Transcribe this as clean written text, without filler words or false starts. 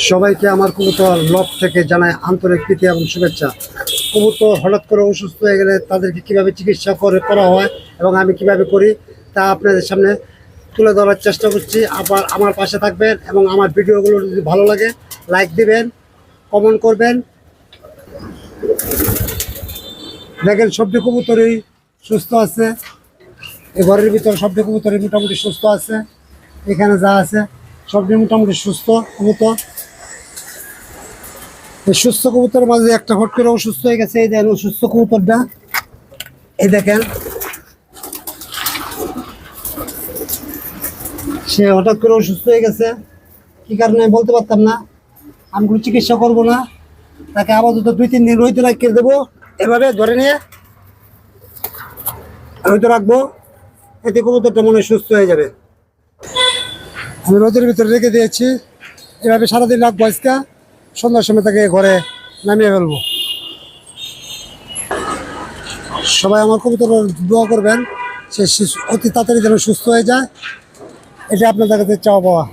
সবাইকে আমার কবুতর লব থেকে জানায় আন্তরিক প্রীতি এবং শুভেচ্ছা। কবুতর হঠাৎ করে অসুস্থ হয়ে গেলে তাদেরকে কিভাবে চিকিৎসা করা হয় এবং আমি কিভাবে করি তা আপনাদের সামনে তুলে ধরার চেষ্টা করছি। আবার আমার পাশে থাকবেন এবং আমার ভিডিওগুলো যদি ভালো লাগে লাইক দিবেন, কমেন্ট করবেন। দেখেন সবটি কবুতরই সুস্থ আছে, এই ঘরের ভিতরে সবটি কবুতরই মোটামুটি সুস্থ আছে। এখানে যা আছে সবটি মোটামুটি সুস্থ কবুতর। এই সুস্থ কবুতর মাঝে একটা হট করে অসুস্থ হয়ে গেছে। এই দেখেন অসুস্থ কবুতরটা, এই দেখেন সে হঠাৎ করে অসুস্থ হয়ে গেছে। কি কারণে বলতে পারতাম না, আমি কোনো চিকিৎসা করবো না, তাকে আপাতত 2-3 দিন রইতে রাখিয়ে দেবো। এভাবে ধরে নিয়ে হয়তো রাখবো, এতে কবুতরটা মনে হয় সুস্থ হয়ে যাবে। আমি রোদের ভিতরে রেখে দিয়েছি, এভাবে সারাদিন রাখবো। আজকে সন্ধ্যার সময় তাকে ঘরে নামিয়ে ফেলবো। সবাই আমার কবুতর দোয়া করবেন, সে অতি তাড়াতাড়ি যেন সুস্থ হয়ে যায়, এটা আপনাদের কাছে চাওয়া পাওয়া।